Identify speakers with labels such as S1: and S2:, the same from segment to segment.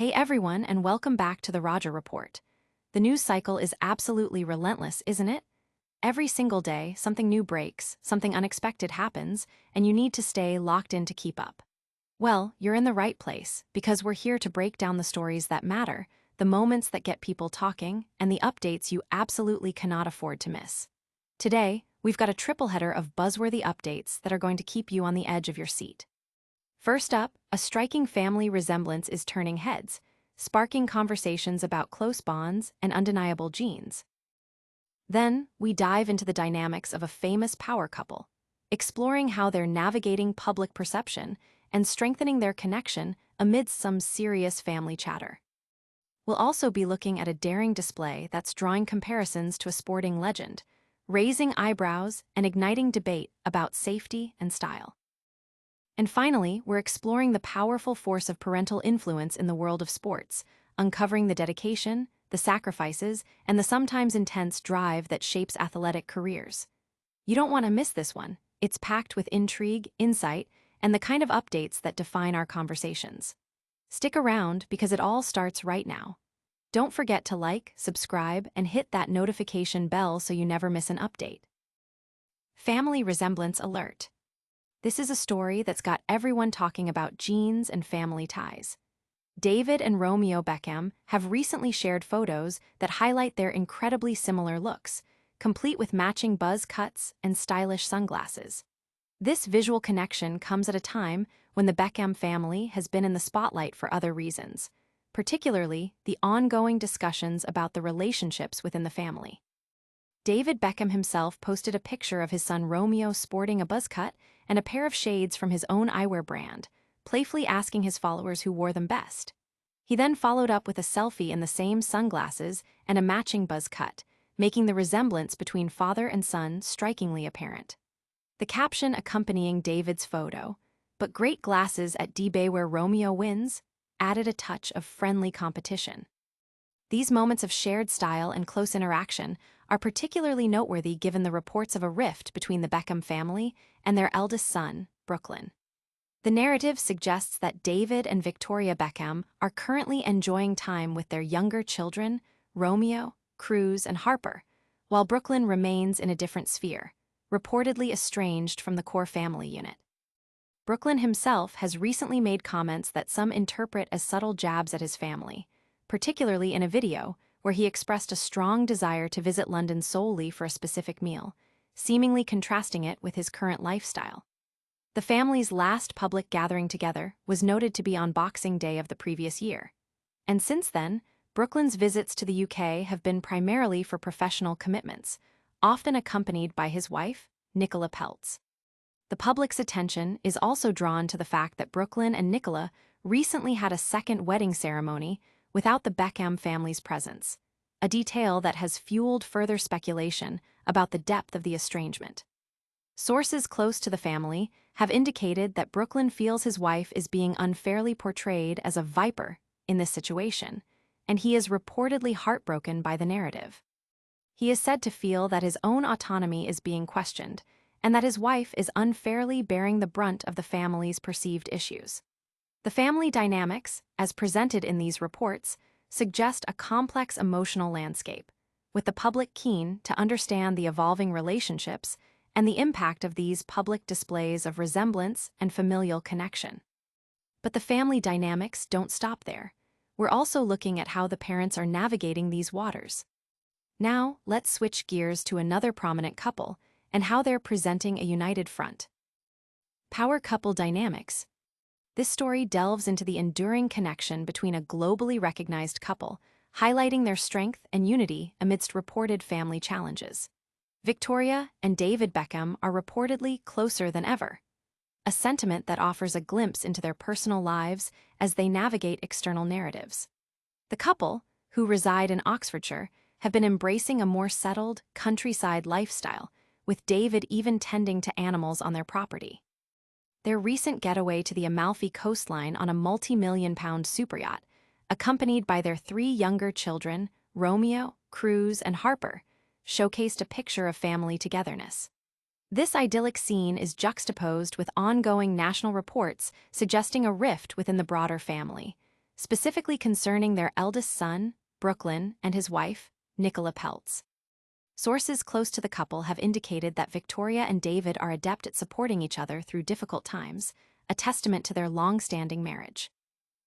S1: Hey everyone, and welcome back to the Roger Report. The news cycle is absolutely relentless, isn't it? Every single day, something new breaks, something unexpected happens, and you need to stay locked in to keep up. Well, you're in the right place, because we're here to break down the stories that matter, the moments that get people talking, and the updates you absolutely cannot afford to miss. Today, we've got a triple header of buzzworthy updates that are going to keep you on the edge of your seat. First up, a striking family resemblance is turning heads, sparking conversations about close bonds and undeniable genes. Then, we dive into the dynamics of a famous power couple, exploring how they're navigating public perception and strengthening their connection amidst some serious family chatter. We'll also be looking at a daring display that's drawing comparisons to a sporting legend, raising eyebrows and igniting debate about safety and style. And finally, we're exploring the powerful force of parental influence in the world of sports, uncovering the dedication, the sacrifices, and the sometimes intense drive that shapes athletic careers. You don't want to miss this one. It's packed with intrigue, insight, and the kind of updates that define our conversations. Stick around because it all starts right now. Don't forget to like, subscribe, and hit that notification bell so you never miss an update. Family Resemblance Alert. This is a story that's got everyone talking about genes and family ties. David and Romeo Beckham have recently shared photos that highlight their incredibly similar looks, complete with matching buzz cuts and stylish sunglasses. This visual connection comes at a time when the Beckham family has been in the spotlight for other reasons, particularly the ongoing discussions about the relationships within the family. David Beckham himself posted a picture of his son Romeo sporting a buzz cut and a pair of shades from his own eyewear brand, playfully asking his followers who wore them best. He then followed up with a selfie in the same sunglasses and a matching buzz cut, making the resemblance between father and son strikingly apparent. The caption accompanying David's photo, "But great glasses at D-Bay where Romeo wins," added a touch of friendly competition. These moments of shared style and close interaction are particularly noteworthy given the reports of a rift between the Beckham family and their eldest son, Brooklyn. The narrative suggests that David and Victoria Beckham are currently enjoying time with their younger children, Romeo, Cruz, and Harper, while Brooklyn remains in a different sphere, reportedly estranged from the core family unit. Brooklyn himself has recently made comments that some interpret as subtle jabs at his family, particularly in a video where he expressed a strong desire to visit London solely for a specific meal, seemingly contrasting it with his current lifestyle. The family's last public gathering together was noted to be on Boxing Day of the previous year. And since then, Brooklyn's visits to the UK have been primarily for professional commitments, often accompanied by his wife, Nicola Peltz. The public's attention is also drawn to the fact that Brooklyn and Nicola recently had a second wedding ceremony without the Beckham family's presence, a detail that has fueled further speculation about the depth of the estrangement. Sources close to the family have indicated that Brooklyn feels his wife is being unfairly portrayed as a viper in this situation, and he is reportedly heartbroken by the narrative. He is said to feel that his own autonomy is being questioned, and that his wife is unfairly bearing the brunt of the family's perceived issues. The family dynamics, as presented in these reports, suggest a complex emotional landscape, with the public keen to understand the evolving relationships and the impact of these public displays of resemblance and familial connection. But the family dynamics don't stop there. We're also looking at how the parents are navigating these waters. Now, let's switch gears to another prominent couple and how they're presenting a united front. Power couple dynamics. This story delves into the enduring connection between a globally recognized couple, highlighting their strength and unity amidst reported family challenges. Victoria and David Beckham are reportedly closer than ever, a sentiment that offers a glimpse into their personal lives as they navigate external narratives. The couple, who reside in Oxfordshire, have been embracing a more settled, countryside lifestyle, with David even tending to animals on their property. Their recent getaway to the Amalfi coastline on a multi-million-pound superyacht, accompanied by their three younger children, Romeo, Cruz, and Harper, showcased a picture of family togetherness. This idyllic scene is juxtaposed with ongoing national reports suggesting a rift within the broader family, specifically concerning their eldest son, Brooklyn, and his wife, Nicola Peltz. Sources close to the couple have indicated that Victoria and David are adept at supporting each other through difficult times, a testament to their long-standing marriage.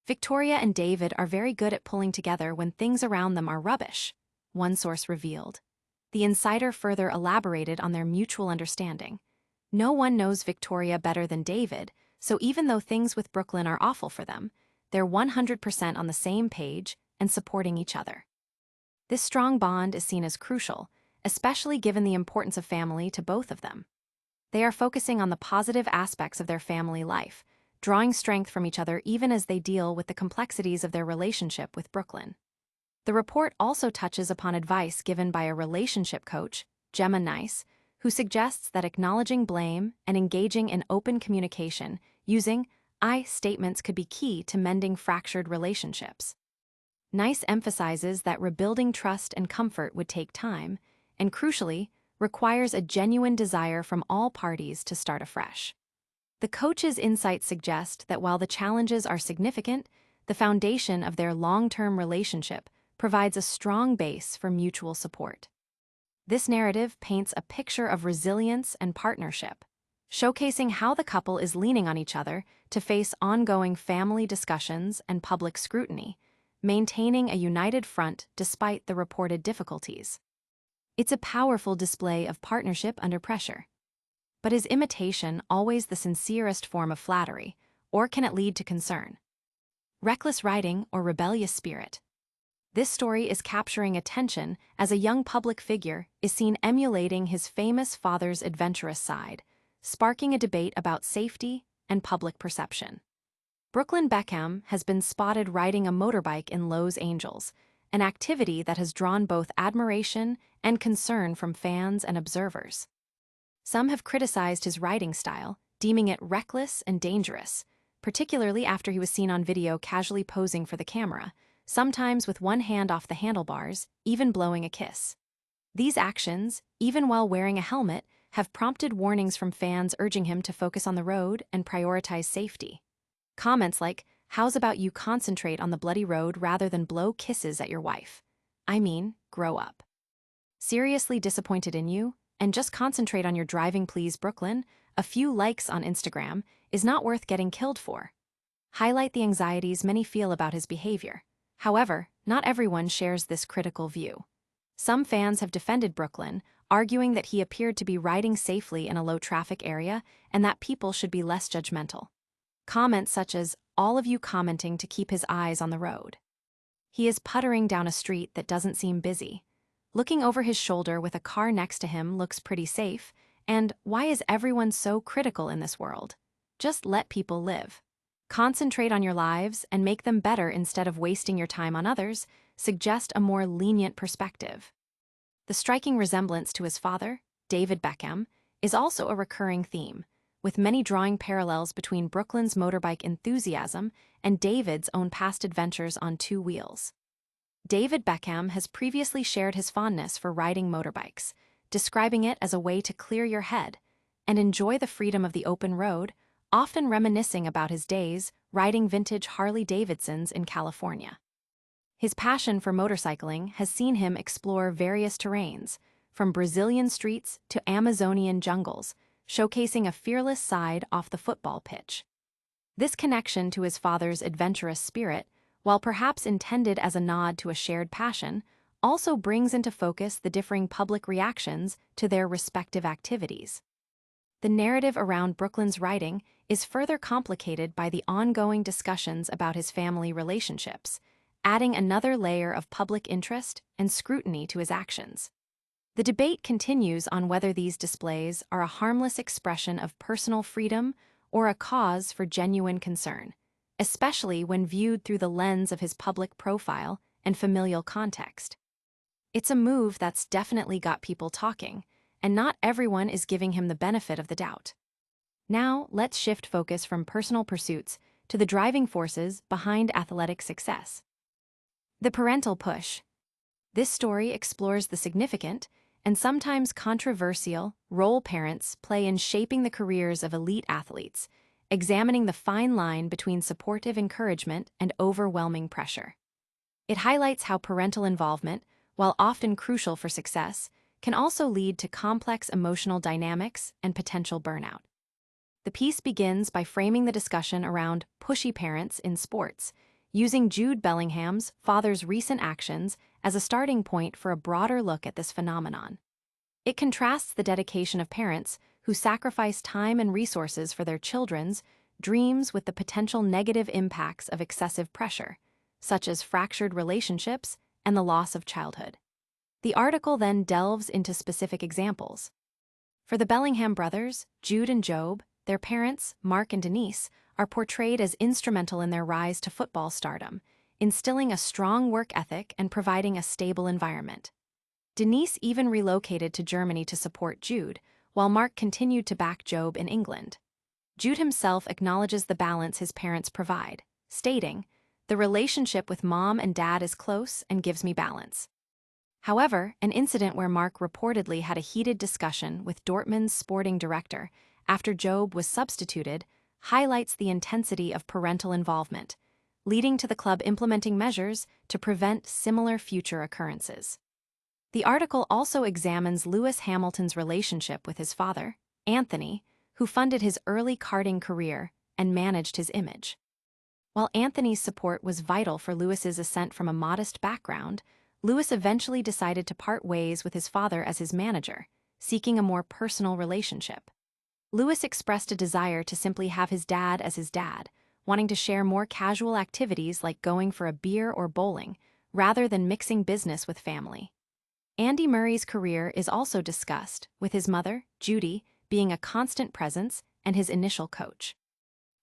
S1: Victoria and David are very good at pulling together when things around them are rubbish, one source revealed. The insider further elaborated on their mutual understanding. No one knows Victoria better than David, so even though things with Brooklyn are awful for them, they're 100% on the same page and supporting each other. This strong bond is seen as crucial, especially given the importance of family to both of them. They are focusing on the positive aspects of their family life, drawing strength from each other even as they deal with the complexities of their relationship with Brooklyn. The report also touches upon advice given by a relationship coach, Gemma Nice, who suggests that acknowledging blame and engaging in open communication using I statements could be key to mending fractured relationships. Nice emphasizes that rebuilding trust and comfort would take time, and crucially, requires a genuine desire from all parties to start afresh. The coach's insights suggest that while the challenges are significant, the foundation of their long-term relationship provides a strong base for mutual support. This narrative paints a picture of resilience and partnership, showcasing how the couple is leaning on each other to face ongoing family discussions and public scrutiny, maintaining a united front despite the reported difficulties. It's a powerful display of partnership under pressure. But is imitation always the sincerest form of flattery, or can it lead to concern? Reckless riding or rebellious spirit? This story is capturing attention as a young public figure is seen emulating his famous father's adventurous side, sparking a debate about safety and public perception. Brooklyn Beckham has been spotted riding a motorbike in Los Angeles, an activity that has drawn both admiration and concern from fans and observers. Some have criticized his riding style, deeming it reckless and dangerous, particularly after he was seen on video casually posing for the camera, sometimes with one hand off the handlebars, even blowing a kiss. These actions, even while wearing a helmet, have prompted warnings from fans urging him to focus on the road and prioritize safety. Comments like, "How's about you concentrate on the bloody road rather than blow kisses at your wife? I mean, grow up. Seriously disappointed in you? And just concentrate on your driving please, Brooklyn. A few likes on Instagram is not worth getting killed for." Highlight the anxieties many feel about his behavior. However, not everyone shares this critical view. Some fans have defended Brooklyn, arguing that he appeared to be riding safely in a low-traffic area and that people should be less judgmental. Comments such as, "All of you commenting to keep his eyes on the road. He is puttering down a street that doesn't seem busy. Looking over his shoulder with a car next to him looks pretty safe, and why is everyone so critical in this world? Just let people live. Concentrate on your lives and make them better instead of wasting your time on others," suggest a more lenient perspective. The striking resemblance to his father, David Beckham, is also a recurring theme, with many drawing parallels between Brooklyn's motorbike enthusiasm and David's own past adventures on two wheels. David Beckham has previously shared his fondness for riding motorbikes, describing it as a way to clear your head and enjoy the freedom of the open road, often reminiscing about his days riding vintage Harley-Davidsons in California. His passion for motorcycling has seen him explore various terrains, from Brazilian streets to Amazonian jungles, showcasing a fearless side off the football pitch. This connection to his father's adventurous spirit, while perhaps intended as a nod to a shared passion, also brings into focus the differing public reactions to their respective activities. The narrative around Brooklyn's riding is further complicated by the ongoing discussions about his family relationships, adding another layer of public interest and scrutiny to his actions. The debate continues on whether these displays are a harmless expression of personal freedom or a cause for genuine concern, especially when viewed through the lens of his public profile and familial context. It's a move that's definitely got people talking, and not everyone is giving him the benefit of the doubt. Now, let's shift focus from personal pursuits to the driving forces behind athletic success. The parental push. This story explores the significant and sometimes controversial role parents play in shaping the careers of elite athletes, examining the fine line between supportive encouragement and overwhelming pressure. It highlights how parental involvement, while often crucial for success, can also lead to complex emotional dynamics and potential burnout. The piece begins by framing the discussion around pushy parents in sports, using Jude Bellingham's father's recent actions as a starting point for a broader look at this phenomenon. It contrasts the dedication of parents who sacrifice time and resources for their children's dreams with the potential negative impacts of excessive pressure, such as fractured relationships and the loss of childhood. The article then delves into specific examples. For the Bellingham brothers, Jude and Job, their parents, Mark and Denise, are portrayed as instrumental in their rise to football stardom, instilling a strong work ethic and providing a stable environment. Denise even relocated to Germany to support Jude, while Mark continued to back Job in England. Jude himself acknowledges the balance his parents provide, stating, "The relationship with mom and dad is close and gives me balance." However, an incident where Mark reportedly had a heated discussion with Dortmund's sporting director after Job was substituted highlights the intensity of parental involvement, leading to the club implementing measures to prevent similar future occurrences. The article also examines Lewis Hamilton's relationship with his father, Anthony, who funded his early karting career and managed his image. While Anthony's support was vital for Lewis's ascent from a modest background, Lewis eventually decided to part ways with his father as his manager, seeking a more personal relationship. Lewis expressed a desire to simply have his dad as his dad, wanting to share more casual activities like going for a beer or bowling, rather than mixing business with family. Andy Murray's career is also discussed, with his mother, Judy, being a constant presence and his initial coach.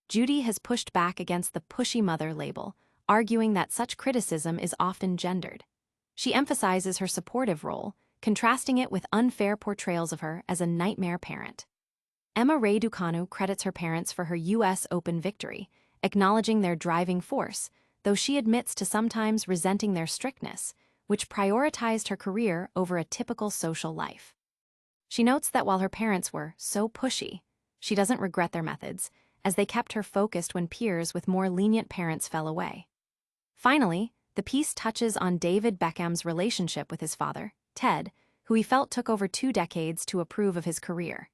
S1: Judy has pushed back against the pushy mother label, arguing that such criticism is often gendered. She emphasizes her supportive role, contrasting it with unfair portrayals of her as a nightmare parent. Emma Raducanu credits her parents for her U.S. Open victory, acknowledging their driving force, though she admits to sometimes resenting their strictness, which prioritized her career over a typical social life. She notes that while her parents were so pushy, she doesn't regret their methods, as they kept her focused when peers with more lenient parents fell away. Finally, the piece touches on David Beckham's relationship with his father, Ted, who he felt took over 2 decades to approve of his career.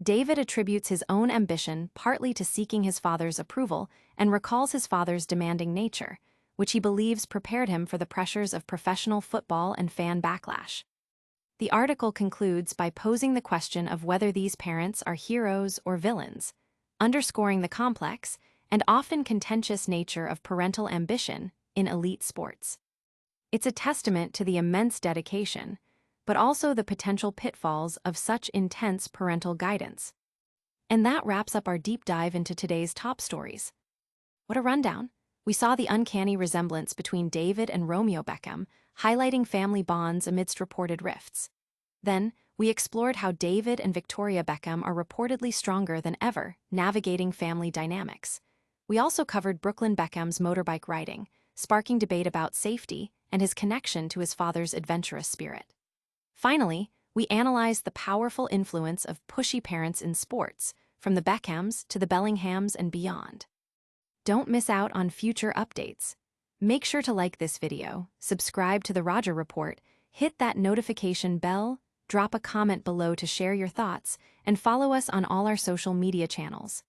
S1: David attributes his own ambition partly to seeking his father's approval and recalls his father's demanding nature, which he believes prepared him for the pressures of professional football and fan backlash. The article concludes by posing the question of whether these parents are heroes or villains, underscoring the complex and often contentious nature of parental ambition in elite sports. It's a testament to the immense dedication, but also the potential pitfalls of such intense parental guidance. And that wraps up our deep dive into today's top stories. What a rundown! We saw the uncanny resemblance between David and Romeo Beckham, highlighting family bonds amidst reported rifts. Then, we explored how David and Victoria Beckham are reportedly stronger than ever, navigating family dynamics. We also covered Brooklyn Beckham's motorbike riding, sparking debate about safety and his connection to his father's adventurous spirit. Finally, we analyzed the powerful influence of pushy parents in sports, from the Beckhams to the Bellinghams and beyond. Don't miss out on future updates. Make sure to like this video, subscribe to the Roger Report, hit that notification bell, drop a comment below to share your thoughts, and follow us on all our social media channels.